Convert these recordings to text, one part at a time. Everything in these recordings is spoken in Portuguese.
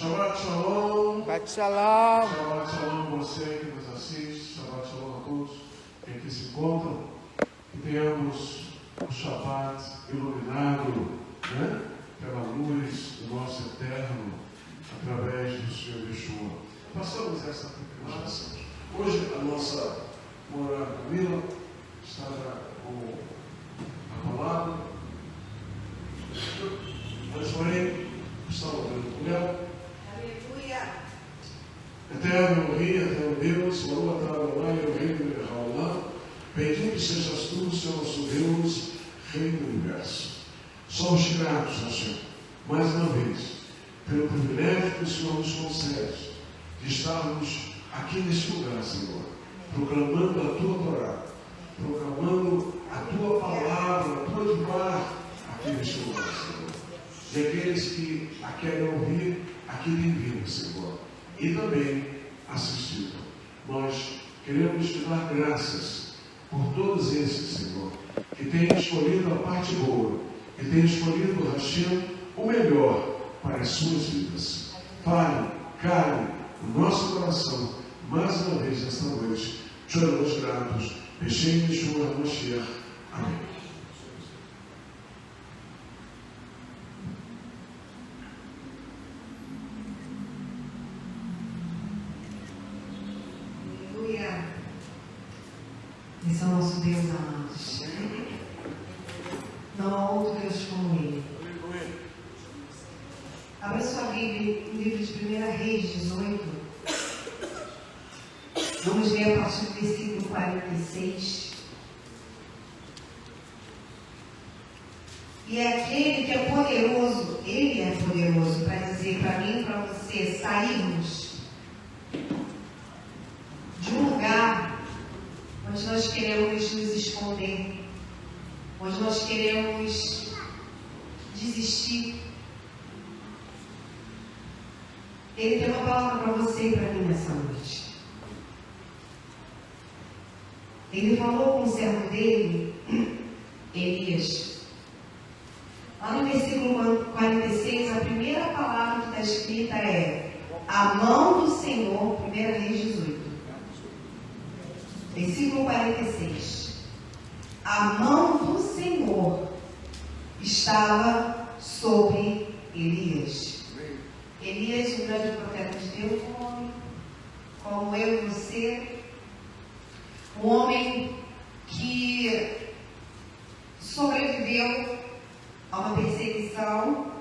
Shabbat Shalom. Shabbat Shalom. Shabbat Shalom você que nos assiste. Shabbat Shalom a todos que aqui se encontram. Que tenhamos o Shabbat iluminado, né, pela luz do nosso Eterno, através do Senhor Yeshua. Passamos essa pequena. Hoje a nossa morada Camila estará com a palavra. Mas porém, estava vendo com ela. Eterno Rei, Eterno Deus, Baruch atah Adonai Eloheinu melech haolam, bendito sejas tu, Senhor nosso Deus, Rei do Universo. Somos gratos ao Senhor, mais uma vez, pelo privilégio que o Senhor nos concede de estarmos aqui neste lugar, Senhor, proclamando a tua Torá, proclamando a tua palavra, a tua Dibá, aqui neste lugar, Senhor. E aqueles que a querem ouvir, aqui tem vindo, Senhor, e também assistido. Nós queremos te dar graças por todos esses, Senhor, que têm escolhido a parte boa, que têm escolhido, Hashem, o melhor para as suas vidas. Fale, cale o nosso coração, mais uma vez esta noite. Te oramos gratos. Beshem Yeshua HaMashiach. Amém. Esse é o nosso Deus, amados. Não há outro Deus como Ele. Abra sua Bíblia no livro de 1 Reis 18. Vamos ler a partir do versículo 46. E é aquele que é poderoso, Ele é poderoso para dizer para mim e para você sairmos de um lugar onde nós queremos nos esconder, onde nós queremos desistir. Ele tem uma palavra para você e para mim nessa noite. Ele falou com o servo dele, Elias. Lá no versículo 46, a primeira palavra que está escrita é: a mão do Senhor, 1 Reis 18. Versículo 46. A mão do Senhor estava sobre Elias. Elias, um grande profeta de Deus, um homem como eu e você, um homem que sobreviveu a uma perseguição,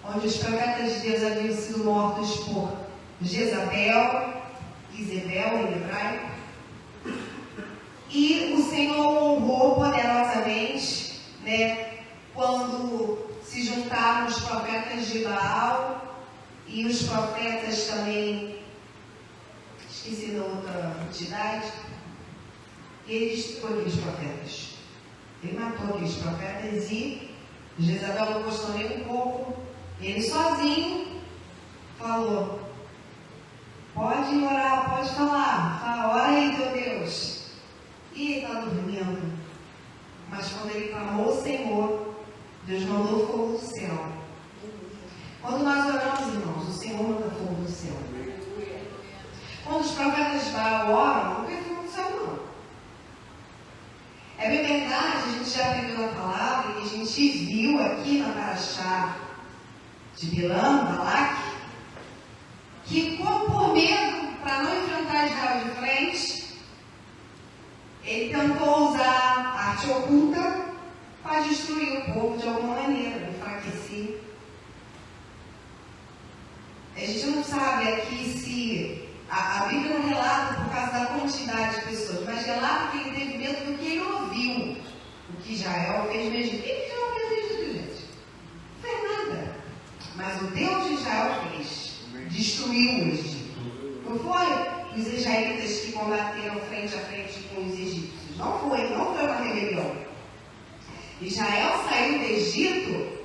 onde os profetas de Deus haviam sido mortos por Jezabel, Isabel em hebraico. E o Senhor honrou poderosamente, quando se juntaram os profetas de Baal e os profetas também, esqueci da outra entidade, e ele destruiu aqueles profetas. Ele matou aqueles profetas e Jezabel não gostou nem um pouco. Ele sozinho falou: pode orar, pode falar, fala, ora aí, teu Deus. E ele está dormindo. Mas quando ele clamou ao Senhor, Deus mandou fogo do céu. Quando nós oramos, irmãos, o Senhor manda fogo do céu. Quando os profetas de Baal oram, não tem fogo do céu, não. É bem verdade, a gente já aprendeu na palavra e a gente viu aqui na Paraxá de Bilam, Balaque, que por medo, para não enfrentar Israel de frente, ele tentou usar arte oculta para destruir o povo de alguma maneira, enfraquecer. A gente não sabe aqui se a Bíblia não relata por causa da quantidade de pessoas, mas relata que ele teve medo do que ele ouviu. O que Israel fez mesmo. O que Israel fez mesmo, gente? Não fez nada. Mas o Deus de Israel fez. Destruiu o Egito. Não foi os israelitas que combateram frente a frente com os egípcios. Não foi uma rebelião. Israel saiu do Egito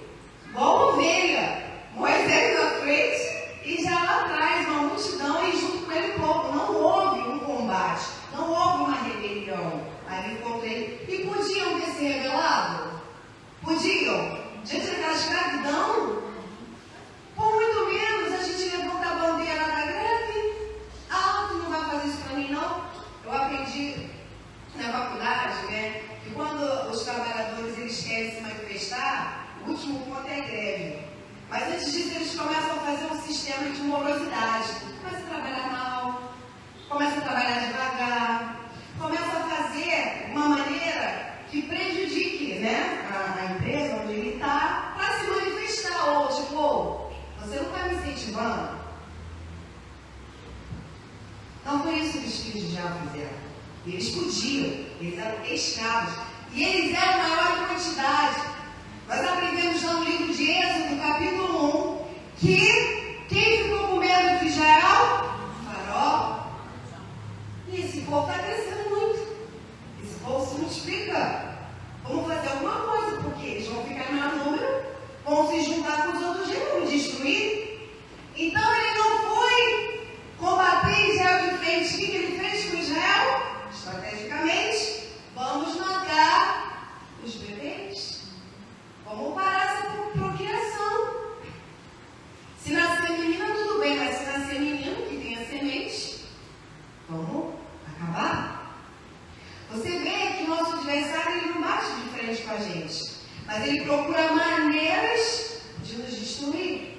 igual ovelha. Moisés na frente e já lá atrás uma multidão e junto com ele povo. Não houve um combate, não houve uma rebelião ali contra ele. E podiam ter se rebelado? Podiam. Diante daquela escravidão? Por muito menos, as trabalhadores eles querem se manifestar, o último ponto é a greve. Mas antes disso eles começam a fazer um sistema de morosidade. Começa a trabalhar mal, começa a trabalhar devagar, começa a fazer uma maneira que prejudique, né, a empresa onde ele está, para se manifestar. Ou tipo, você não está me incentivando. Então foi isso que os filhos de Israel fizeram. Eles podiam, eles eram escravos. E eles eram maior em quantidade. Nós aprendemos no livro de Êxodo, capítulo 1, que quem ficou com medo de Israel? Faraó. E esse povo está crescendo muito. Esse povo se multiplica. Vamos fazer alguma coisa, porque eles vão ficar em maior número, vão se juntar com os outros e vão destruir. Então ele não foi combater Israel de frente. O que ele fez com Israel? Estrategicamente, vamos matar os bebês. Vamos parar essa procriação. Se nascer menina, tudo bem, mas se nascer menino, que tem a semente, vamos acabar. Você vê que o nosso adversário ele não bate de frente com a gente, mas ele procura maneiras de nos destruir.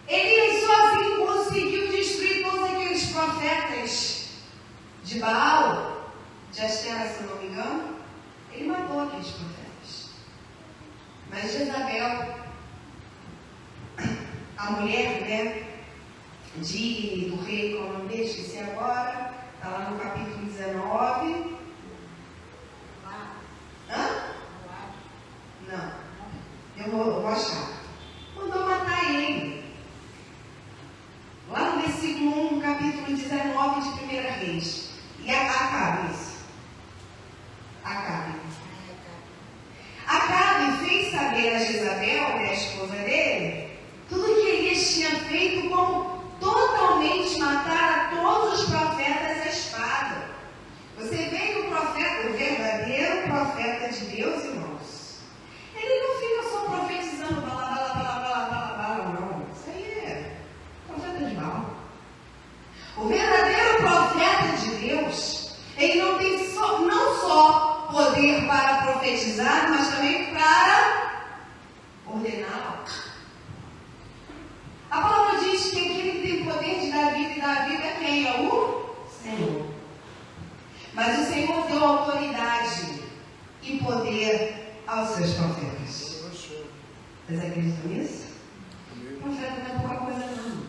Ele sozinho conseguiu destruir todos aqueles profetas de Baal, de Astera, se não me engano. Ele matou aqueles profetas. Mas Jezabel, a mulher, né, do rei, qual é o nome dele? Esqueci agora. Está lá no capítulo 19. Hã? Não. Eu vou achar. Mandou matar ele. Lá no versículo 1, capítulo 19 de 1 Reis. E Acabe, isso. Acabe fez saber a Jezabel, né, a esposa dele, tudo que Elias tinha feito, como totalmente matar a todos os profetas à espada. Você vê que o profeta, o verdadeiro profeta de Deus, irmãos, ele não fica só profetizando, não. Isso aí é profeta de Baal. O verdadeiro profeta de Deus, ele não tem não só poder para profetizar, mas também para ordenar. A palavra diz que aquele que tem poder de dar vida e dar vida é quem? É o Senhor. Mas o Senhor deu autoridade e poder aos seus profetas. Vocês acreditam nisso? Profeta não é pouca coisa não.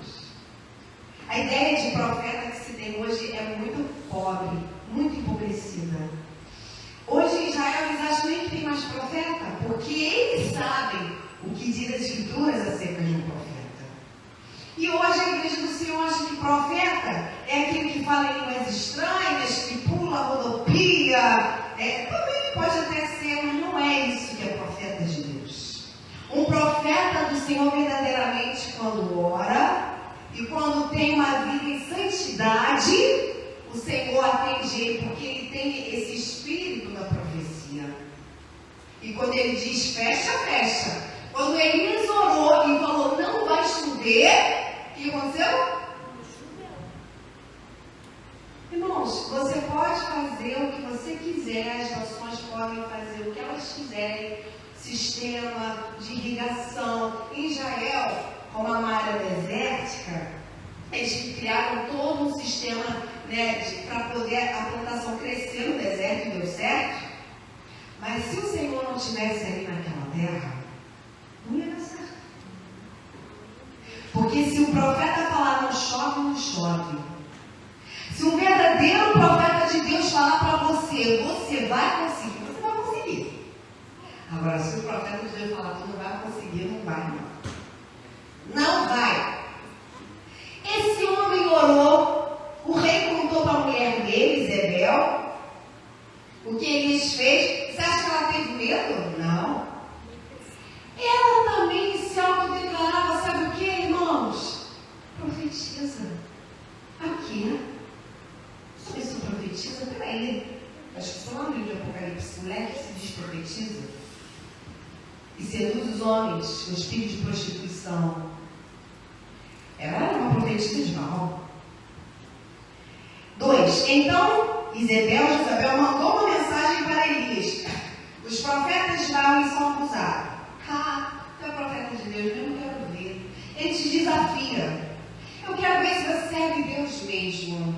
A ideia de profeta que se tem hoje é muito pobre, muito empobrecida. Hoje em Israel eles acham nem que tem mais profeta, porque eles sabem o que diz as escrituras acerca de um profeta. E hoje a igreja do Senhor acha que profeta é aquele que fala em línguas estranhas, que pula, rodopia. Também pode até ser, mas não é isso que é profeta de Deus. Um profeta do Senhor verdadeiramente, quando ora e quando tem uma vida em santidade, o Senhor atende ele, porque ele tem esse espírito da profecia. E quando ele diz fecha, fecha. Quando Elias orou e falou não vai chover, o que aconteceu? Irmãos, você pode fazer o que você quiser, as nações podem fazer o que elas quiserem, sistema de irrigação. Em Israel, como uma área desértica, eles criaram todo um sistema, né, para poder a plantação crescer no deserto, e deu certo. Mas se o Senhor não estivesse ali naquela terra, não ia dar certo. Porque se o profeta falar não chove, não chove. Se um verdadeiro profeta de Deus falar para você, você vai conseguir, você vai conseguir. Agora, se o profeta de Deus falar que não vai conseguir, não vai, não. Não vai. Esse homem orou, o rei contou para a mulher dele, Jezabel, o que Elias fez. Você acha que ela teve medo? Não. Ela também se autodeclarava, sabe o que, irmãos? Profetiza. Aqui. Sabe isso profetiza? Peraí. Acho que só lá no livro de Apocalipse, mulher que se diz profetiza e seduz os homens, o espírito de prostituição. Ela era uma profetisa de Baal. 2. Então, Jezabel mandou uma mensagem para Elias. de Baal são acusados. Tu é profeta de Deus, eu não quero ver. Ele te desafia. Eu quero ver se você serve Deus mesmo.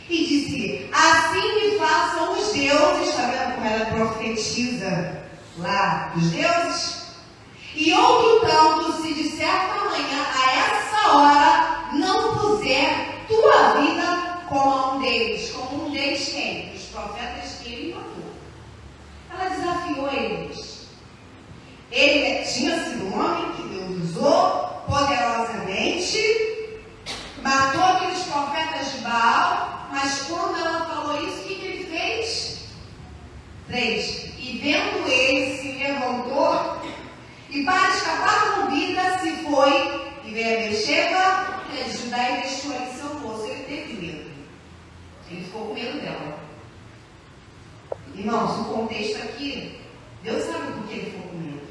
E disse, assim me façam os deuses. Está vendo como ela profetiza lá dos deuses? E outro tanto, se de certa manhã, a essa hora, não puser tua vida como um deles. Como um deles quem? Os profetas que ele matou. Ela desafiou eles. Ele tinha sido um homem que Deus usou poderosamente, matou aqueles profetas de Baal, mas quando ela falou isso, o que ele fez? 3. E vendo ele, se levantou, e para escapar com vida, se foi, e veio a Bexeba, que é de Judá, e deixou ali seu moço. Ele teve medo. Ele ficou com medo dela. Irmãos, o contexto aqui, Deus sabe por que ele ficou com medo.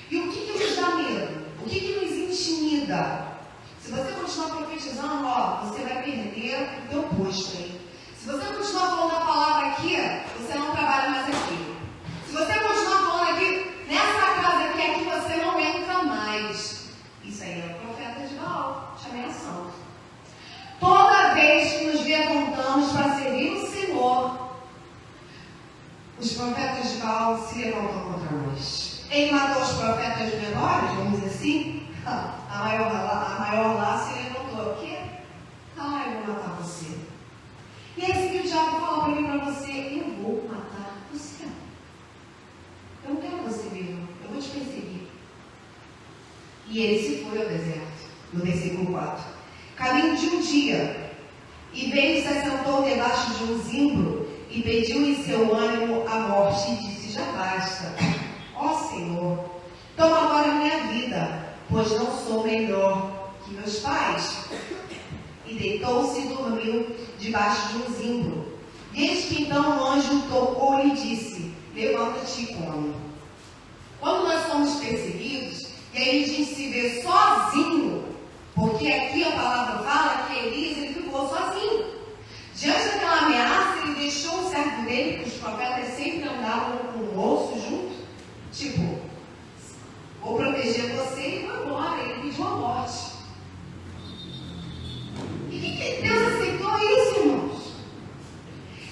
E o que nos dá medo? O que nos intimida? Se você continuar profetizando, você vai perder o teu posto aí. Se você continuar falando a palavra aqui, você não trabalha mais aqui. Se você continuar falando aqui, nessa casa aqui você não entra mais. Isso aí é o profeta de Baal, te ameaçando. Toda vez que nos levantamos para servir o Senhor, os profetas de Baal se levantam contra nós. Ele matou os profetas menores, vamos dizer assim. A maior lá se levantou. O quê? Eu vou matar você. E é isso que o diabo fala para mim, para você. Eu vou matar você. Eu não quero você vivo. Eu vou te perseguir. E ele se foi ao deserto. No versículo 4. Caminho de um dia. E veio e se assentou debaixo de um zimbro e pediu em seu ânimo a morte e disse, já basta. Ó Senhor, toma agora a minha vida, pois não sou melhor que meus pais. E deitou-se e dormiu debaixo de um zimbro. E eis que então o anjo tocou-lhe e disse, levanta-te e come. Quando nós somos perseguidos, e aí a gente se vê sozinho, porque aqui a palavra fala que Elias ele ficou sozinho. Diante daquela ameaça, ele deixou o servo dele, que os profetas sempre andavam com o moço junto. Tipo, vou proteger você e vou embora. Ele pediu a morte. E que Deus aceitou isso, irmãos?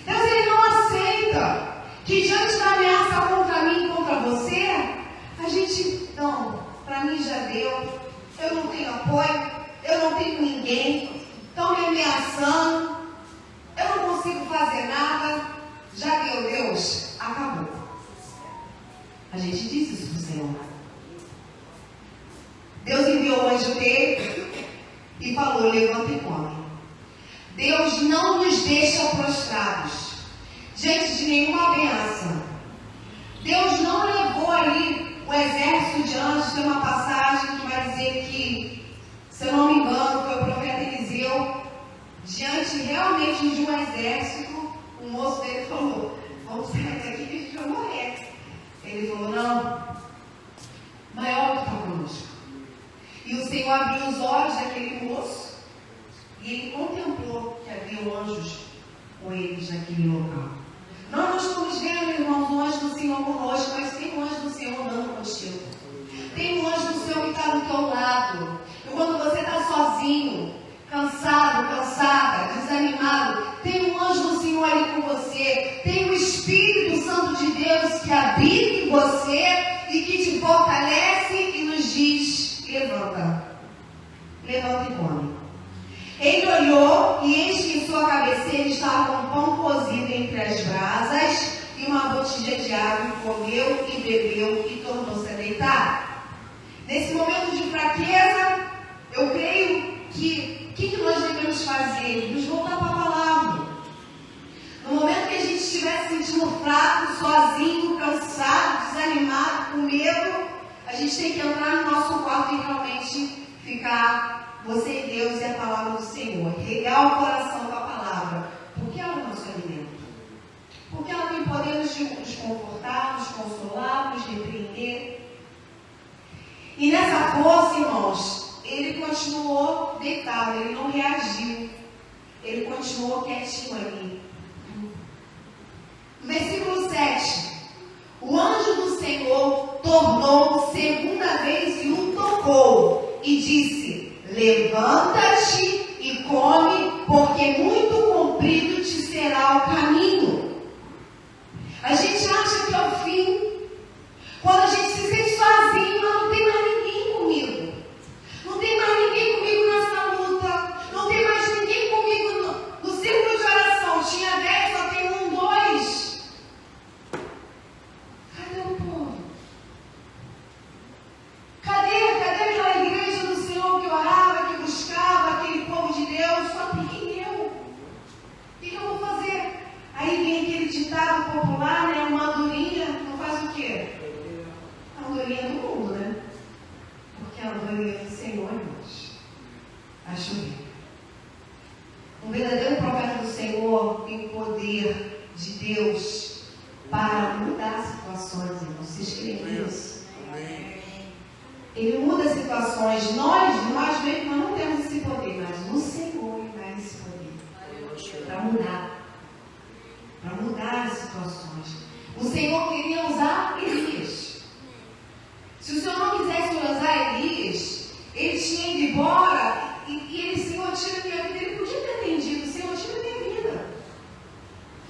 Deus ele não aceita que diante da ameaça contra mim e contra você, a gente, não, para mim já deu, eu não tenho apoio, eu não tenho ninguém, estão me ameaçando, eu não consigo fazer nada, já deu, Deus, acabou. A gente diz isso para o Senhor. Deus enviou o anjo dele e falou, levanta e come. Deus não nos deixa prostrados diante de nenhuma ameaça. Deus não levou ali o exército de anjos. Tem uma passagem que vai dizer que, se eu não me engano, foi o profeta Eliseu, diante realmente de um exército, o moço dele falou, vamos sair daqui que a gente vai morrer. Ele falou, não, maior que está conosco. E o Senhor abriu os olhos daquele moço e ele contemplou que havia anjos com eles naquele local. Nós não estamos vendo, irmãos, o anjo do Senhor conosco, mas tem um anjo do Senhor andando contigo. Tem um anjo do Senhor que está do teu lado. E quando você está sozinho, cansado, cansada, desanimado, tem um anjo do Senhor ali com você. Tem o Espírito Santo de Deus que habita em você e que te fortalece e nos diz, levanta. Levanta e come. Ele olhou e eis que em sua cabeceira estava um pão cozido entre as brasas e uma botija de água, e comeu e bebeu e tornou-se a deitar. Nesse momento de fraqueza, eu creio que o que nós devemos fazer? Nos voltar para a palavra. No momento que a gente estiver se sentindo fraco, sozinho, cansado, desanimado, com medo, a gente tem que entrar no nosso quarto e realmente ficar, você e Deus e a palavra do Senhor. Regar o coração com a palavra. Porque ela é o nosso alimento. Porque ela tem poder nos confortar, nos consolar, nos repreender. E nessa força, irmãos, ele continuou deitado, ele não reagiu. Ele continuou quietinho ali. No versículo 7. O anjo do Senhor tornou segunda vez e o tocou e disse: levanta-te e come, porque muito comprido te será o caminho. A gente acha que é o fim. Quando a gente se sente sozinho, não tem mais ninguém comigo. Não tem mais ninguém comigo nessa luta. Não tem mais ninguém comigo no círculo de oração. Tinha 10, só tem 1, 2. Cadê o povo? Cadê aquela igreja do Senhor que orava, que buscava, aquele povo de Deus? Só tem eu. O que eu vou fazer? Aí vem aquele ditado popular, né? Uma andorinha não faz o quê? A andorinha do mundo, né? Porque a andorinha do Senhor, irmãos, vai chover. Um verdadeiro profeta do Senhor tem poder de Deus para mudar situações, irmãos. Vocês creem nisso? Ele muda situações. Nós mesmos não temos esse poder, mas o Senhor dá esse poder para mudar. Para mudar as situações. O Senhor queria usar Elias. Se o Senhor não quisesse usar Elias, ele tinha ido embora e ele, Senhor, tira minha vida. Ele podia ter atendido: Senhor, tira minha vida.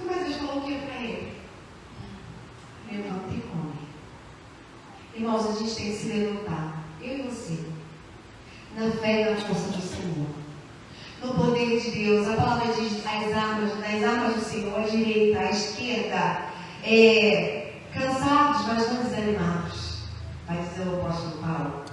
Mas Deus falou o que para ele? Levanta e come. Irmãos, a gente tem que se levantar, eu e você, na fé e na força do Senhor, no poder de Deus. A palavra diz: nas armas do Senhor, à direita, à esquerda, cansados, mas não desanimados, vai dizer o apóstolo Paulo.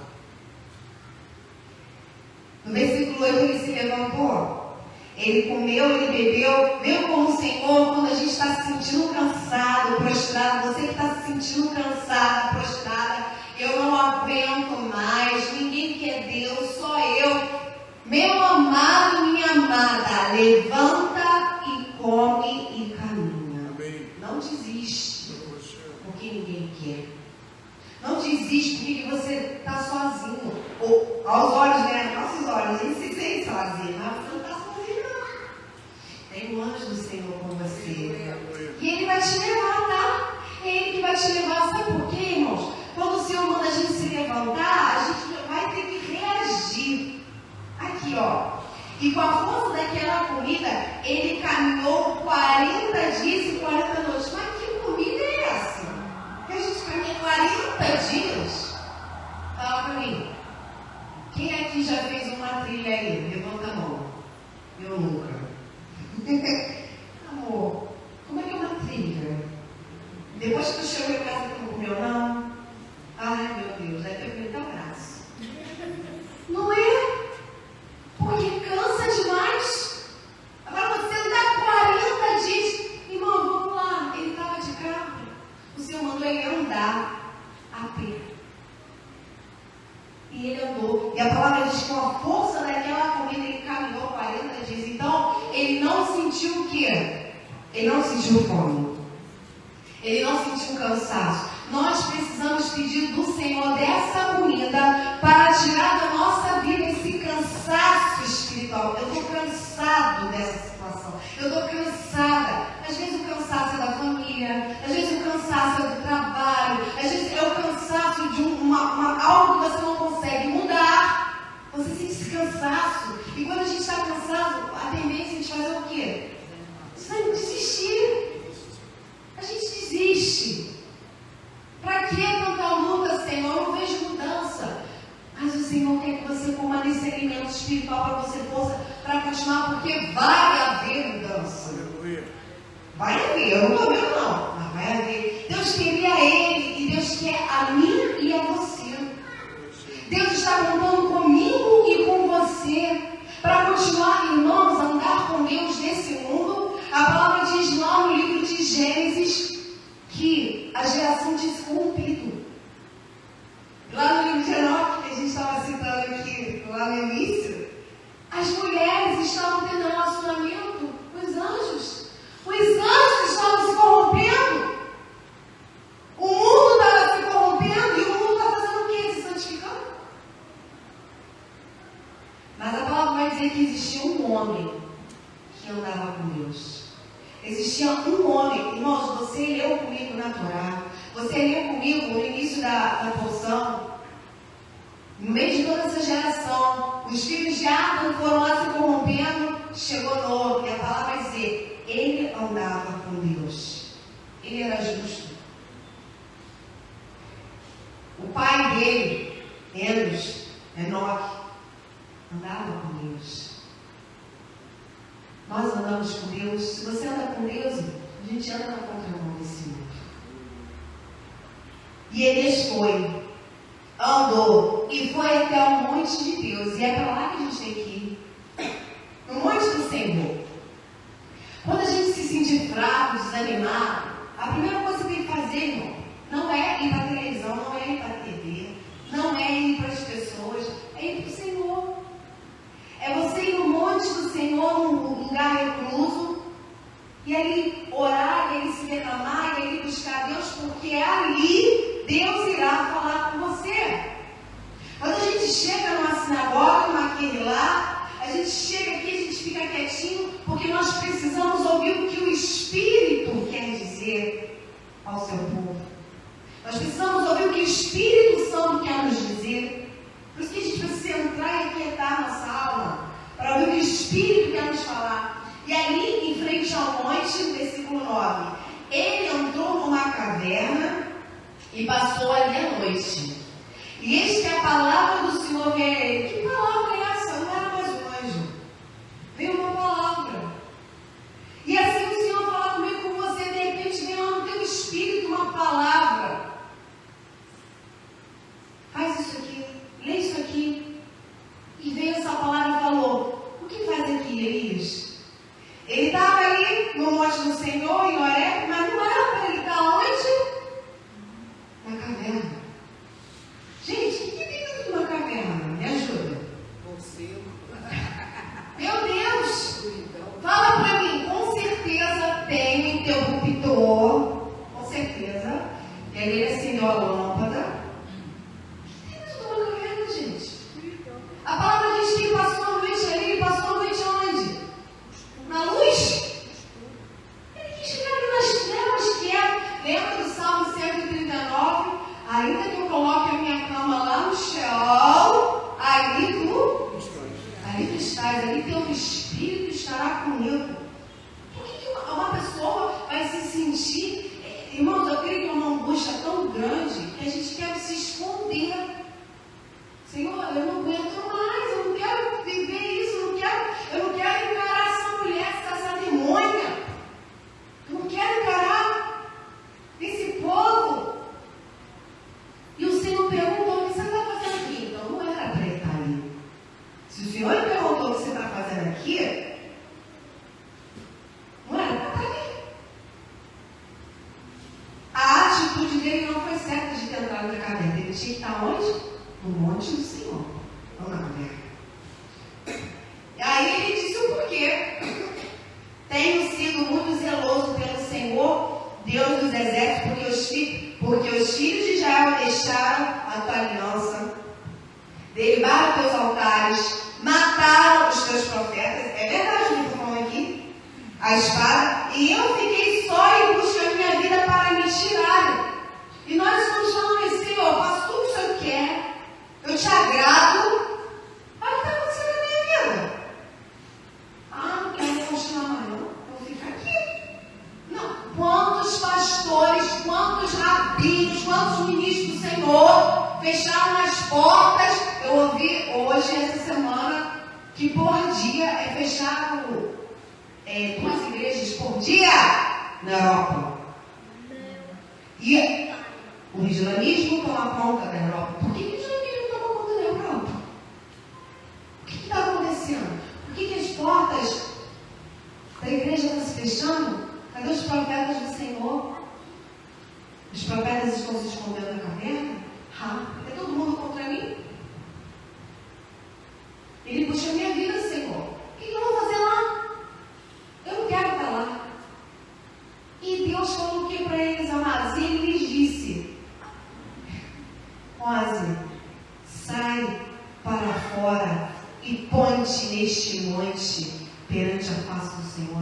No versículo 8, ele se levantou, ele comeu, ele bebeu. Viu como o Senhor, quando a gente está se sentindo cansado, prostrado, você que está se sentindo cansada, prostrada, eu não aguento mais, ninguém quer Deus, só eu. Meu amado, minha amada, levanta e come e caminha. Amém. Não desiste, porque ninguém quer. Não desiste porque você está sozinho. Ou, aos olhos, né? Nossos olhos, a gente se sente sozinho, mas você não está sozinho, não. Tem um anjo do Senhor com você. E ele vai te levar, tá? É ele que vai te levar. Sabe por quê, irmãos? Quando o Senhor manda a gente se levantar, a gente vai ter que reagir. Aqui, ó. E com a força daquela comida, ele caminhou 40 dias e 40 noites. Mas que comida é essa? Que a gente caminha 40 dias? Fala pra mim. Quem aqui já fez uma trilha aí? Levanta a mão. Eu nunca. Amor, como é que é uma trilha? Depois que tu chegou em casa, tu não comeu, não? Ai, meu Deus, deve ter feito abraço. Não é? Porque cansa demais. Agora você andar 40 dias. Irmão, vamos lá. Ele estava de carro. O Senhor mandou ele andar a pé. E ele andou. E a palavra diz que com a força daquela comida ele caminhou 40 dias. Então, ele não sentiu o quê? Ele não sentiu fome. Ele não sentiu cansaço. Nós precisamos pedir do Senhor dessa comida para tirar da nossa vida esse cansaço espiritual. Eu estou cansado dessa situação. Eu estou cansada. Às vezes o cansaço é da família. Às vezes o cansaço é do trabalho. Às vezes é o cansaço de algo que você não consegue mudar. Você sente esse cansaço. E quando a gente está cansado, a tendência é a gente fazer o quê? Desistir. A gente desiste. Para que tanta luta, Senhor? Eu não vejo mudança. Mas o Senhor quer que você coma desse alimento espiritual para você força para continuar, porque vai haver mudança. Aleluia. Vai haver, eu não estou vendo não, mas vai haver. Deus queria ele e Deus quer a mim e a você. Deus está contando comigo e com você para continuar, irmãos, a andar com Deus nesse mundo. A palavra diz lá no livro de Gênesis que a geração tinha se corrompido. Lá no livro de Enoque, que a gente estava citando aqui, lá no início, as mulheres estavam tendo relacionamento com os anjos. Os anjos estavam se corrompendo. O mundo estava se corrompendo e o mundo está fazendo o quê? Se santificando. Mas a palavra vai dizer que existia um homem que andava com Deus. Existia um homem, irmãos, você leu comigo na Torá, Você leu comigo no início da porção, no meio de toda essa geração, os filhos de Adão foram lá se corrompendo, chegou Noé, e a palavra vai dizer, ele andava com Deus. Ele era justo. O pai dele, Enos, Enoque, andava com Deus. Nós andamos com Deus. Se você anda com Deus, a gente anda na contramão desse mundo. E Elias foi, andou e foi até o monte de Deus. E é para lá que a gente tem que ir. No monte do Senhor. Quando a gente se sentir fraco, desanimado, a primeira coisa que tem que fazer, irmão, não é ir para a televisão, não é ir para a TV, não é ir para as pessoas, é ir para o Senhor. É você ir no monte do Senhor, num lugar recluso, e ali orar, e ali se derramar, e ali buscar Deus, porque ali Deus irá falar com você. Quando a gente chega numa sinagoga, numa querelá, a gente chega aqui, a gente fica quietinho, porque nós precisamos ouvir o que o Espírito quer dizer ao seu povo. Nós precisamos ouvir o que o Espírito Santo quer nos dizer. Por isso que a gente precisa entrar e aquietar nossa alma, para ouvir o que o Espírito quer nos falar. E ali, em frente ao monte, no versículo 9, ele entrou numa caverna e passou ali a noite. E eis que a palavra do Senhor veio a ele. Que palavra é essa? Não era mais um anjo. Veio uma palavra. E assim o Senhor fala comigo, com você, de repente vem lá no teu espírito uma palavra. Faz isso aqui, lê isso aqui. E veio essa palavra e falou, o que faz aqui, Elias? Ele estava ali no monte do Senhor, em Horebe, mas não era para ele estar onde? Na caverna. Gente, o que tem dentro de uma caverna? Me ajuda. Meu Deus! Fala para mim, com certeza tem um interruptor, com certeza. E aí ele acendeu a lâmpada. O que tem dentro de uma caverna, gente? A palavra diz que ele passou a noite ali, ele passou a noite onde? Na luz? Ele quis ficar ali nas trevas quieto. Lembra do Salmo 139? Ainda que eu coloque a minha cama lá no chão, ali tu estás, ali teu Espírito estará comigo. Por que uma pessoa vai se sentir, irmãos, eu creio que é uma angústia tão grande que a gente quer se esconder. Senhor, eu não aguento mais, eu não quero viver isso, eu não quero encarar essa mulher, essa demônia. Eu não quero encarar esse povo. E o Senhor perguntou, o que você está fazendo aqui? Então não era para ele estar ali. Se o Senhor perguntou o que você está fazendo aqui, não era para estar ali. A atitude dele não foi certa de ter entrado na caverna. Ele tinha que estar onde? No monte do Senhor, não na caverna. E aí ele disse o porquê. Tenho sido muito zeloso pelo Senhor, Deus dos exércitos, porque os filhos de Israel deixaram a tua aliança, derribaram teus altares, mataram os teus profetas. É verdade o que eu estou falando aqui? A espada. E eu fiquei só em busca da minha vida para me tirarem. E nós estamos falando assim, Senhor, faço tudo o que o Senhor quer. Eu te agrado. Olha o que está acontecendo na minha vida. Ah, não quero continuar mais não. Vou ficar aqui. Não. Quantos pastores, quantos rabinos, quantos ministros do Senhor fecharam as portas? Eu ouvi hoje, essa semana, que por dia é fechado 2 igrejas por dia na Europa. E o islamismo toma conta da Europa. Por que o islamismo toma conta da Europa? O que está acontecendo? Por que as portas da igreja estão se fechando? Cadê os profetas do Senhor? Os profetas estão se escondendo na caverna? É todo mundo contra mim? Ele puxa a minha vida, Senhor. O que eu vou fazer lá? Eu não quero estar lá. E Deus falou o que para eles, amados? E ele lhes disse: Rose, sai para fora e põe-te neste monte perante a face do Senhor.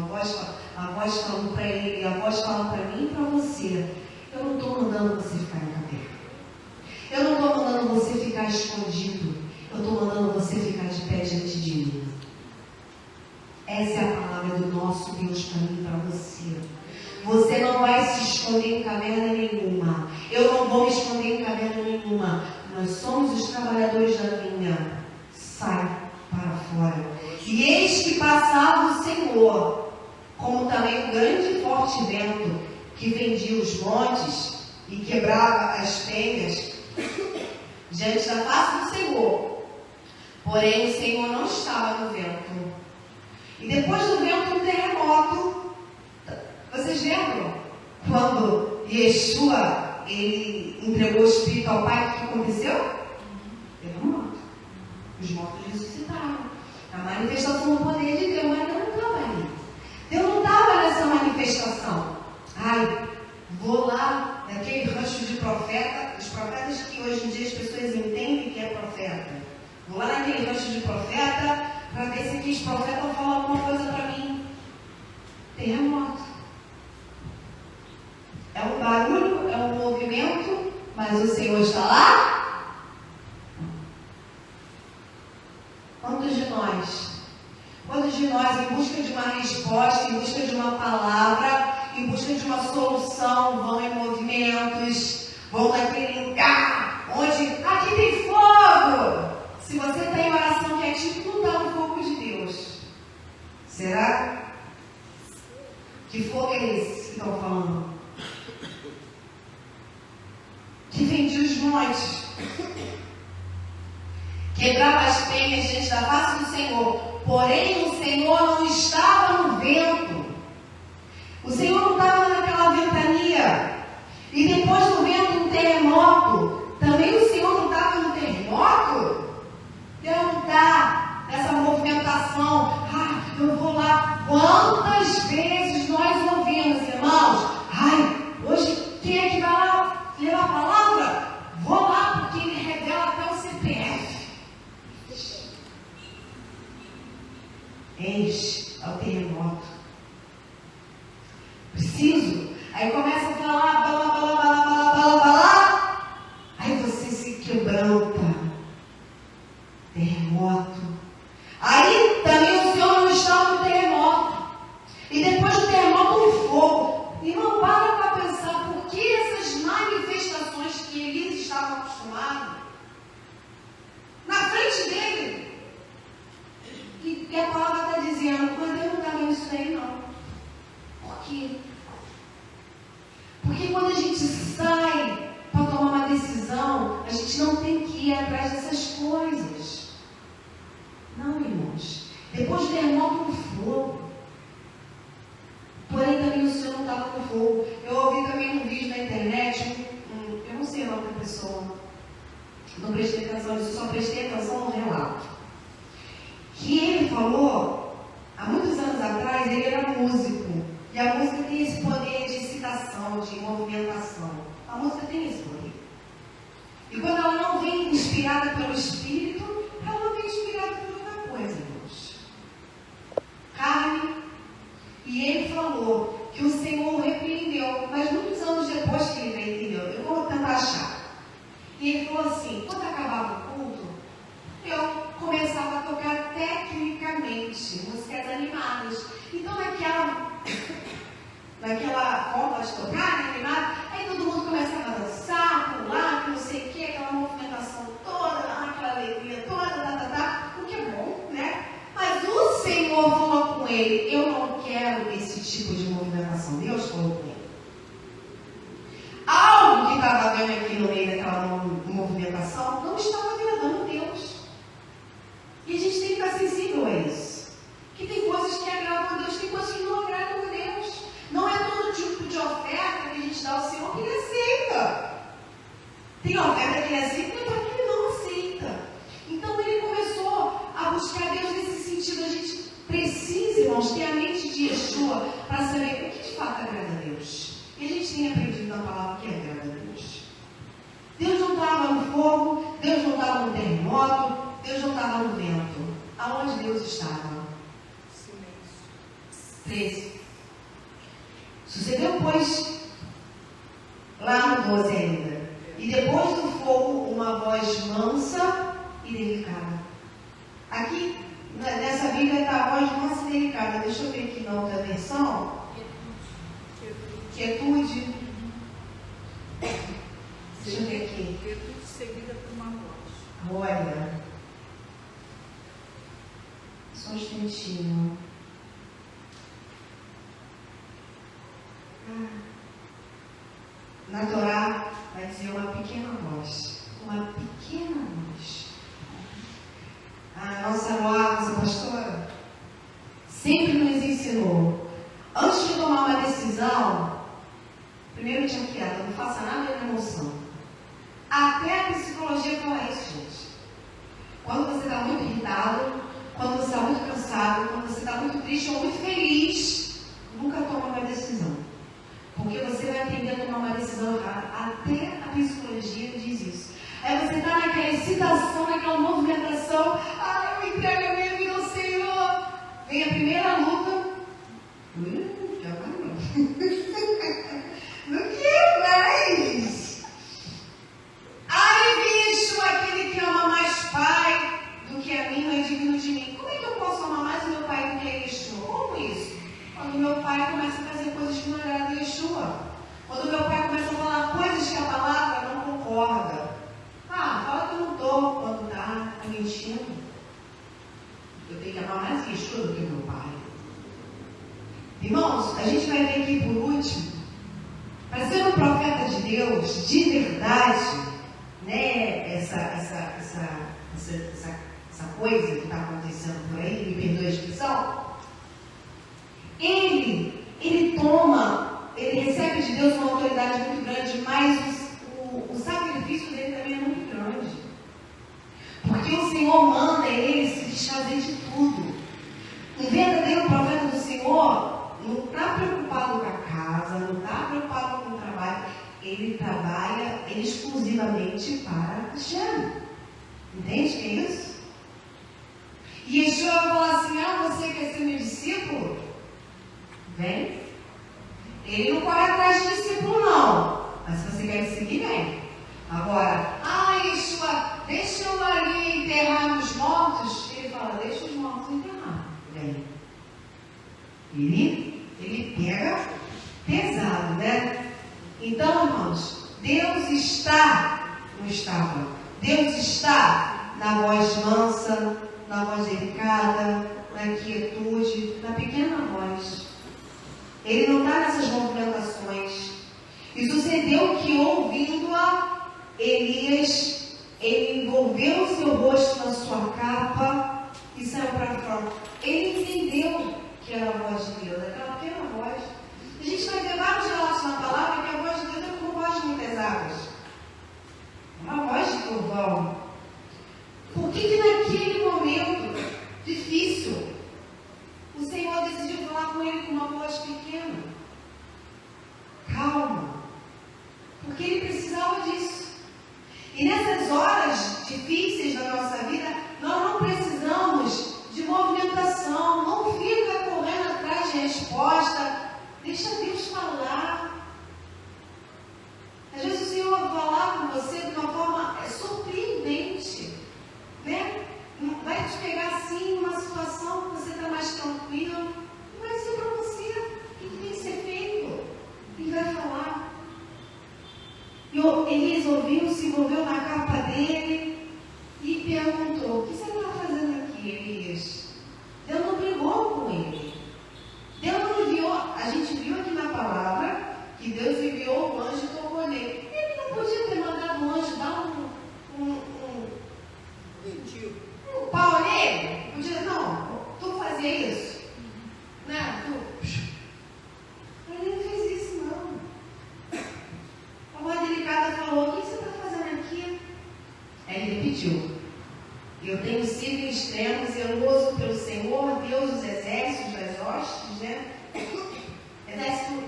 A voz falando para ele, a voz falando para mim e para você. Eu não estou mandando você ficar em caverna. Eu não estou mandando você ficar escondido. Eu estou mandando você ficar de pé diante de mim. Essa é a palavra do nosso Deus para mim e para você. Você não vai se esconder em caverna nenhuma. Eu não vou me esconder em caverna nenhuma. Nós somos os trabalhadores da vinha. Sai para fora. E eis que passava o Senhor, como também um grande e forte vento, que fendia os montes e quebrava as penhas, diante da face do Senhor. Porém, o Senhor não estava no vento. E depois do vento, um terremoto. Vocês lembram? Quando Yeshua, ele entregou o Espírito ao Pai, o que aconteceu? Terremoto. Os mortos ressuscitaram. A manifestação do poder de Deus, mas Deus não estava ali. Deus não estava nessa manifestação. Ai, vou lá naquele rancho de profeta, os profetas que hoje em dia as pessoas entendem que é profeta. Vou lá naquele rancho de profeta para ver se aqueles profetas falam alguma coisa para mim. Terremoto. É um barulho, é um movimento, mas o Senhor está lá? Quantos de nós, em busca de uma resposta, em busca de uma palavra, em busca de uma solução, vão em movimentos, vão naquele lugar onde aqui tem fogo? Se você está em oração quietinho, não está no fogo de Deus. Será? Que fogo é esse que estão falando? Que fendia os montes, quebrava as penhas diante da face do Senhor. Porém, o Senhor não estava no vento. O Senhor não estava naquela ventania. E depois do vento, um terremoto. Também o Senhor não estava no terremoto? Deus não está nessa movimentação. Ah, eu vou lá. Quantas vezes nós ouvimos, irmãos? Ai, hoje quem é que vai lá levar a palavra? Vou lá porque ele revela até o CPF. Eis ao terremoto. Preciso. Aí começa a falar. Aí você se quebranta. Terremoto. Aí também o Senhor não está no terremoto. E depois do terremoto, um fogo. Irmão, para pensar por que essas manifestações que Elias estava acostumado, na frente dele. E a palavra está dizendo, mas eu não estava nisso aí não. Por quê? Porque quando a gente sai para tomar uma decisão, a gente não tem que ir atrás dessas coisas. Não, irmãos. Depois do terremoto, um fogo. Porém, também o Senhor não estava no fogo. Eu ouvi também um vídeo na internet, eu não sei o nome da pessoa. Não prestei atenção nisso, só prestei atenção no relato. Que ele falou, há muitos anos atrás, ele era músico. E a música tem esse poder de excitação, de movimentação. A música tem esse poder. E quando ela não vem inspirada pelo Espírito, ela não vem inspirada por outra coisa, irmãos. Carne. E ele falou que o Senhor o repreendeu. Mas muitos anos depois que ele veio, entendeu? Eu vou tentar achar. E ele falou assim, quando acabava o culto, eu começava a tocar tecnicamente músicas animadas. Então naquela forma de tocar, né, animada, aí todo mundo começava a dançar, pular, não sei o que, aquela movimentação toda, aquela alegria toda, o que é bom, né? Mas o Senhor falou com ele, eu não quero esse tipo de movimentação. Deus falou com ele. Algo que estava havendo aqui no meio daquela movimentação não estava agradando Deus. E a gente tem que estar sensível a isso. Que tem coisas que agradam a Deus, tem coisas que não agradam a Deus. Não é todo tipo de oferta que a gente dá ao Senhor que Ele aceita. Tem oferta que Ele aceita e outra que Ele não aceita. Então Ele começou a buscar Deus nesse sentido. A gente precisa, irmãos, ter a mente de Yeshua para saber o que de fato agrada a Deus. E a gente tem aprendido na palavra que agrada a Deus. Deus não estava no fogo, Deus não estava no terremoto, Deus não estava no vento. Aonde Deus estava? 13. Sucedeu, pois, lá lá no 12 ainda. E depois do fogo, uma voz mansa e delicada. Aqui, nessa Bíblia está a voz mansa e delicada. Deixa eu ver aqui na outra versão. Quietude. Deixa eu ver aqui. Quietude seguida por uma voz. Olha. Só um instantinho. Na Torá vai dizer uma pequena voz. Uma pequena voz. A nossa nossa pastora sempre nos ensinou. Antes de tomar uma decisão, primeiro tinha que não faça nada de emoção. Até a psicologia fala isso, gente. Quando você está muito irritado, quando você está muito cansado, quando você está muito triste ou muito feliz, nunca toma uma decisão. Porque você vai aprender a tomar uma decisão errada. Até a psicologia diz isso. Aí você está naquela excitação, naquela movimentação. Eu entrego a minha vida ao Senhor. Vem a primeira luta. Já vai não. Não quero mais. Aí vem Yeshua, aquele que ama mais pai do que a mim, não é digno de mim. Como é que eu posso amar mais o meu pai do que a Yeshua? Como isso? Quando meu pai começa a fazer coisas que não agradam a Yeshua. Quando meu pai começa a falar coisas que a palavra não concorda. Fala que eu não estou quando está mentindo. Eu tenho que amar mais Yeshua do que meu pai. Irmãos, a gente vai ver aqui por último, para ser um profeta de Deus, de verdade, né, essa coisa que está acontecendo por aí, me perdoe a expressão, ele recebe de Deus uma autoridade muito grande, mas o sacrifício dele também é muito grande. Porque o Senhor manda ele se desfazer de tudo. Um verdadeiro profeta do Senhor não está preocupado com a casa, não está preocupado com o trabalho. Ele trabalha exclusivamente para Hashem. Entende que é isso? E Yeshua vai falar assim: você quer ser meu discípulo? Vem. Ele não corre atrás de discípulo, não. Mas se você quer seguir, vem. Agora, Yeshua, deixa eu ali enterrar os mortos. Ele fala: deixa os mortos enterrar. Vem. Ele pega pesado, né? Então, irmãos, Deus está, não estava. Deus está na voz mansa, na voz delicada, na quietude, na pequena voz. Ele não está nessas movimentações. E sucedeu que, ouvindo-a, Elias, ele envolveu o seu rosto na sua capa e saiu para fora. Ele entendeu que era a voz de Deus, aquela pequena voz. A gente vai ver vários relatos na palavra que a voz de Deus é como voz de muitas águas. Uma voz de trovão. Por que naquele momento difícil, o Senhor decidiu falar com ele com uma voz pequena? Calma. Porque ele precisava disso. E nessas horas difíceis da nossa vida, nós não precisamos de movimentação. Não fica correndo atrás de resposta. Deixa Deus falar. Às vezes o Senhor vai falar com você de uma forma surpreendente, né? Vai te pegar assim numa situação que você está mais tranquilo. Não vai ser para você. O que tem que ser feito? Ele vai falar. E Elias ouviu, se envolveu na capa dele e perguntou: o que você está fazendo aqui, Elias? Deus não brigou com ele. Deus não enviou. A gente viu aqui na palavra que Deus enviou o anjo e tocou nele. Ele não podia ter mandado o anjo dar um pau nele? Podia, não, tu fazia isso. Né? Ele não fez isso, não. A voz delicada falou: o que você está fazendo aqui? Aí ele repetiu: eu tenho sido em extremo zeloso pelo Senhor, Deus dos exércitos, das hostes, né? Exército,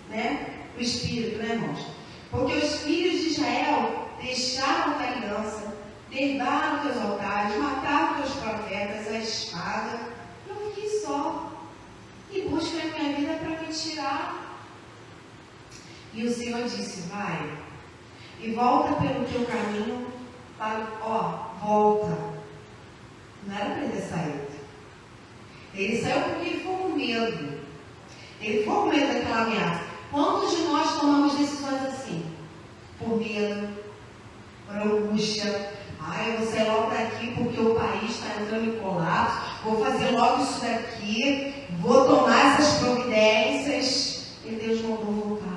né? O Espírito, né, irmãos? Porque os filhos de Israel deixaram a aliança, derrubaram teus altares, mataram teus profetas, a espada. Eu fiquei só. E buscam a minha vida para me tirar. E o Senhor disse, vai, e volta pelo teu caminho, volta. Não era para ele ter saído. Ele saiu porque ele ficou com medo. Ele ficou com medo daquela ameaça. Quantos de nós tomamos decisões assim? Por medo, por angústia. Eu vou sair logo daqui porque o país está entrando em colapso. Vou fazer logo isso daqui. Vou tomar essas providências. E Deus mandou voltar.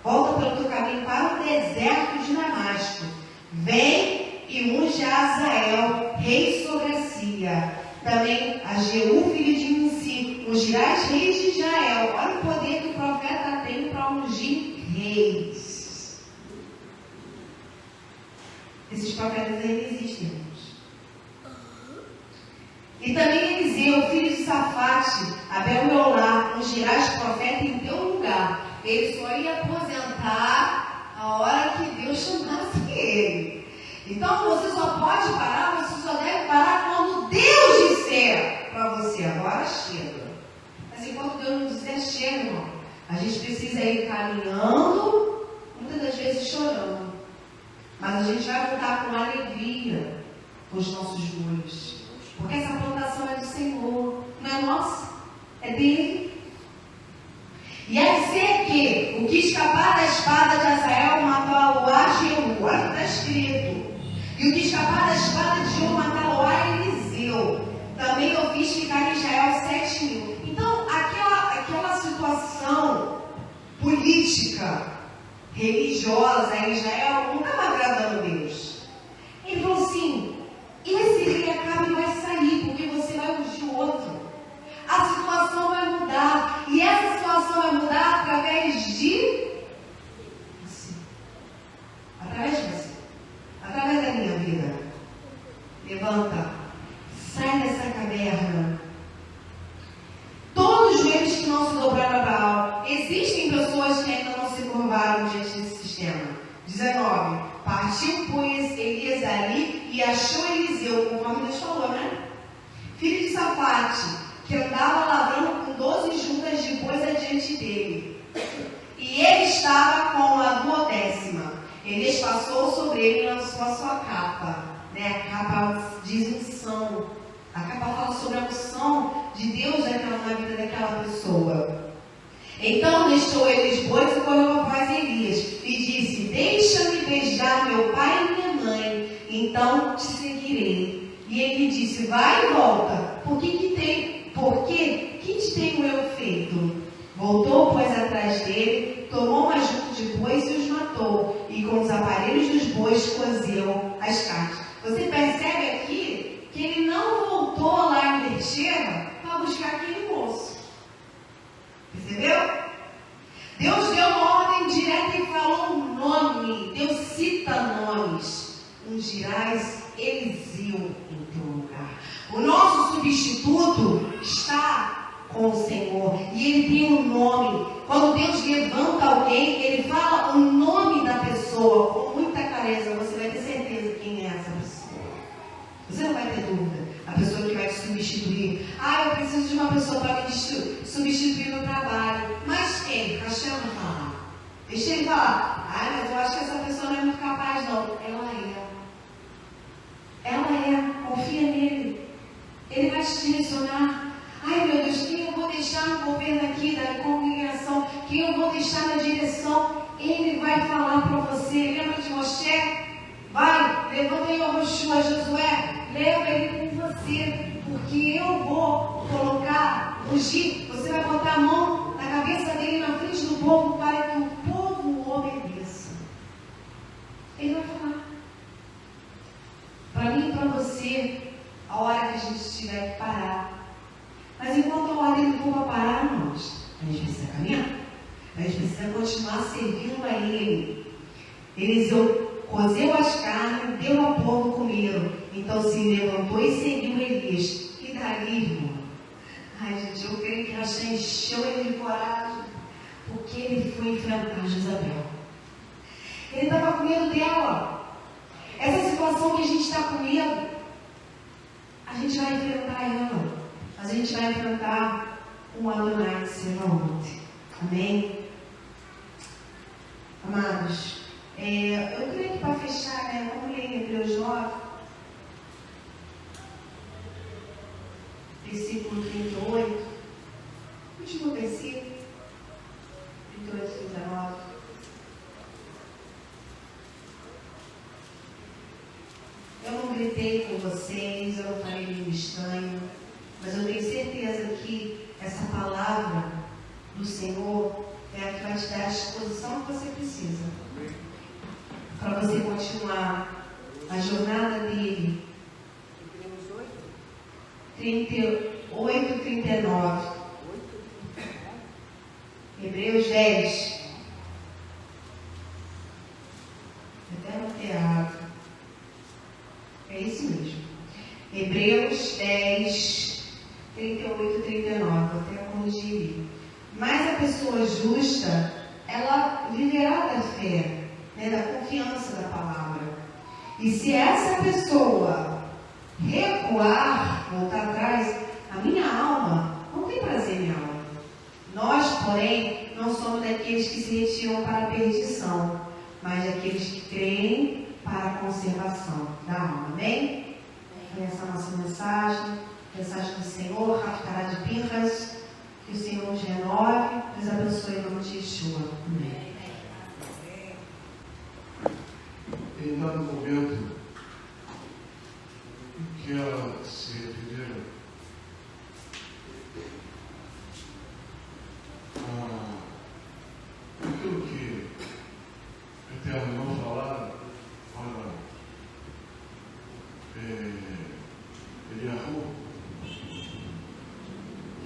Volta pelo teu caminho para o deserto de Damasco. Vem e unge a Azael, rei sobre a Síria. Também a Jeú, filho de Nimsi, ungirás reis de Israel. Olha o poder que o profeta tem para ungir reis. Esses profetas ainda existem, irmãos. E também Eliseu, filho de Safate, Abel Meolá, ungirás profeta em teu lugar. Ele só ia aposentar a hora que Deus chamasse ele. Então você só pode parar, você só deve parar quando Deus disser para você, agora chega. Mas enquanto Deus não disser, chega, irmão. A gente precisa ir caminhando, muitas das vezes chorando. Mas a gente vai voltar com alegria os nossos bois. Porque essa plantação é do Senhor, não é nossa, é dele. E aí dizer que o que escapar da espada de Azael matou a Jeú, olha o que está escrito. E o que escapar da espada de Jeú matou a Eliseu. Também eu fiz ficar em Israel 7.000. Então, aquela situação política, religiosa em Israel não estava agradando Deus. Ele falou assim, esse rei acaba e vai sair, porque você vai ungir o outro. A situação vai mudar. E essa situação vai mudar através de você. Através de você. Através da minha vida. Levanta. Sai dessa caverna. Todos os joelhos que não se dobraram a Baal. Existem pessoas que ainda não se curvaram diante desse sistema. 19. Partiu, pois, Elias dali e achou Eliseu, conforme Deus falou, né? Filho de Safate, que andava lavrando com 12 juntas de bois adiante dele. E ele estava com a 12ª. Elias passou sobre ele e lançou a sua capa. Né? A capa diz unção. A capa fala sobre a unção de Deus na vida daquela pessoa. Então deixou ele os bois e correu após Elias. E disse, deixa-me beijar meu pai e minha mãe, então te seguirei. E ele disse, vai e volta. Por que te tenho eu feito? Voltou, pois, atrás dele, tomou uma junta de bois e os matou. E com os aparelhos dos bois cozeu as carnes. Você percebe aqui que ele não voltou lá em Beersheba para buscar aquele moço. Percebeu? Deus deu uma ordem direta e falou um nome. Deus cita nomes. Ungirás Eliseu em teu lugar. O nosso substituto está com o Senhor. E ele tem um nome. Quando Deus levanta alguém, ele fala o nome da pessoa com muita clareza. Você vai ter certeza quem é essa pessoa. Você não vai ter dúvida. A pessoa que vai te substituir. Eu preciso de uma pessoa para me substituir no trabalho. Mas quem? Hashem vai falar. Deixa ele falar. Mas eu acho que essa pessoa não é muito capaz, não. Ela é. Ela é. Confia nele. Ele vai te direcionar. Meu Deus, quem eu vou deixar no governo aqui da congregação? Quem eu vou deixar na direção? Ele vai falar para você. Lembra de Moshe? Vai, levanta aí o Yoshua, Josué. Leva ele com você. Porque eu vou colocar, ungir. Você vai botar a mão na cabeça dele na frente do povo para que o povo o obedeça. Ele vai falar. Para mim e para você, a hora que a gente tiver que parar. Mas enquanto a ordem do povo parar, irmãos, a gente precisa caminhar. A gente precisa continuar servindo a ele. Eliseu cozeu as carnes, deu ao povo comer. Então se levantou e seguiu Elias. E dali, irmão? Gente, eu creio que Hashem encheu ele de coragem. Porque ele foi enfrentar Jezabel. Ele estava com medo dela. Essa situação que a gente está com medo, a gente vai enfrentar ela. A gente vai enfrentar um Adonai que será ontem. Amém? Amados, eu creio que para fechar, né, vamos ler em Hebreus 9, versículo 38, último versículo, 38, 39. Eu não gritei com vocês, eu não falei língua estranha, mas eu tenho certeza que essa palavra do Senhor é a que vai te dar a disposição que você precisa para você continuar a jornada dele. 38, 39. Hebreus 10. Até não ter errado. É isso mesmo. Hebreus 10, 38, 39. Até corrigir. Mas a pessoa justa, ela viverá da fé, né, da confiança da palavra. E se essa pessoa recuar, voltar atrás, a minha alma não tem prazer em alma. Nós, porém, não somos daqueles que se retiram para a perdição, mas daqueles que creem para a conservação da alma. Amém? Essa é a nossa mensagem do Senhor, Haftarah de Pinchas. Que o Senhor nos renove, nos abençoe em nome de Yeshua. Amém. Em dado momento em que ela se referiram aquilo que o Eterno não falaram para Eliahu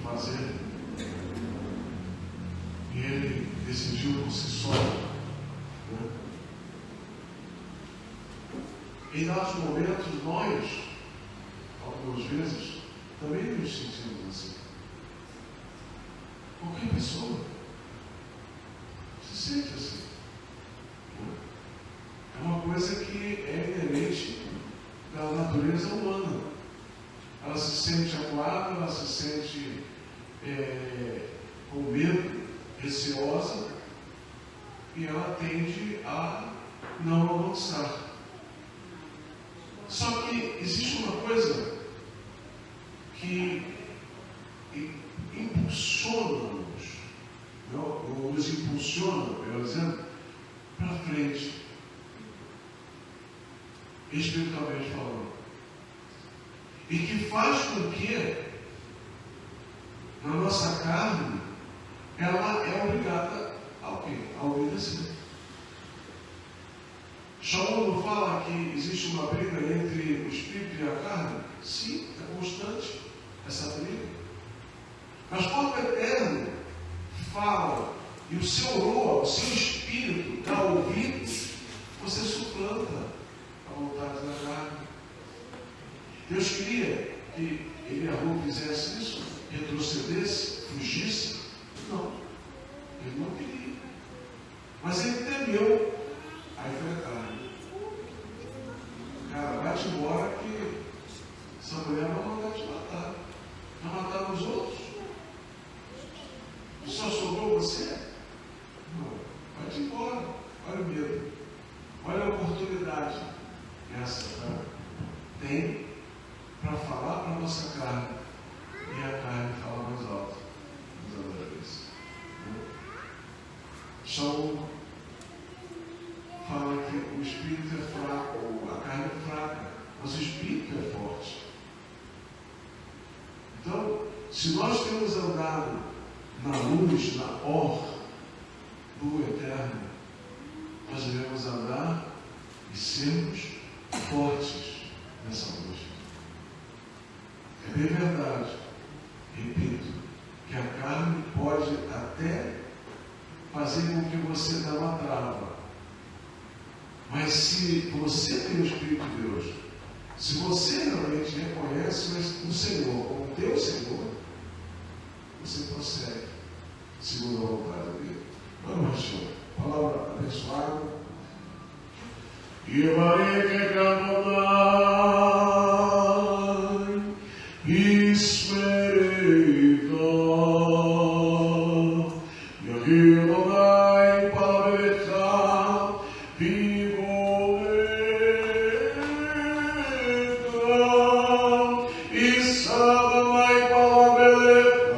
fazer, e ele decidiu por si só, né? Em nossos momentos, nós, algumas vezes, também nos sentimos assim. Qualquer pessoa se sente assim. É uma coisa que é inerente da natureza humana. Ela se sente acuada, ela se sente com medo, receosa, e ela tende a não avançar. Só que existe uma coisa que impulsiona-nos, ou nos impulsiona, melhor dizendo, para frente, espiritualmente falando, e que faz com que na nossa carne ela é obrigada ao quê? A obedecer. Shaul fala que existe uma briga entre o espírito e a carne? Sim, é constante essa briga. Mas quando o Eterno fala e o seu roa, o seu espírito dá ouvidos, você suplanta a vontade da carne. Deus queria que Eliahu fizesse isso, retrocedesse, fugisse? Não, ele não queria. Mas ele temeu. Aí foi a carne. Cara, vai-te embora que essa mulher vai mandar te matar. Vai matar os outros. E só sobrou você? Não. Vai-te embora. Olha o medo. Olha a oportunidade. Essa tem para falar para a nossa carne. E a carne fala mais alto. Nos adoradores. Shaul fala que o espírito é fraco, ou a carne é fraca, mas o espírito é forte. Então, se nós temos andado na luz, na or do Eterno, nós devemos andar e sermos fortes nessa luz. É bem verdade, repito, que a carne pode até fazer com que você dê uma trava. Mas se você tem o Espírito de Deus, se você realmente reconhece o Senhor como teu Senhor, você consegue, segundo a vontade dele. Vamos, Senhor. Palavra abençoada. Yivareke Adonai, Yismereka, e Sadamai Palabeleta,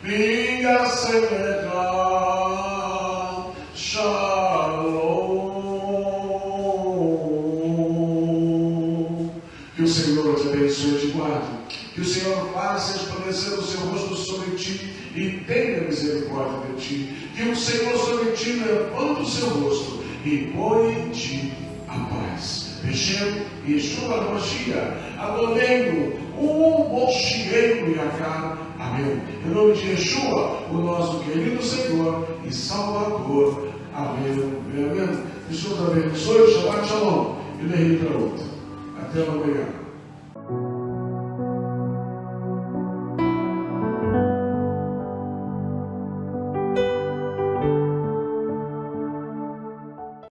Minha Semelha, Shalom. Que o Senhor te abençoe e te guarde. Que o Senhor faça resplandecer o seu rosto sobre ti e tenha misericórdia de ti. Que o Senhor sobre ti levante o seu rosto e põe em ti a paz. Beshem Yeshua HaMashiach, Adonenu, o Moshiach Yakar. Amém. Em nome de Yeshua, o nosso querido Senhor e Salvador. Amém. Amém. Deus te abençoe. Shabbat Shalom. E daí para outra. Até amanhã.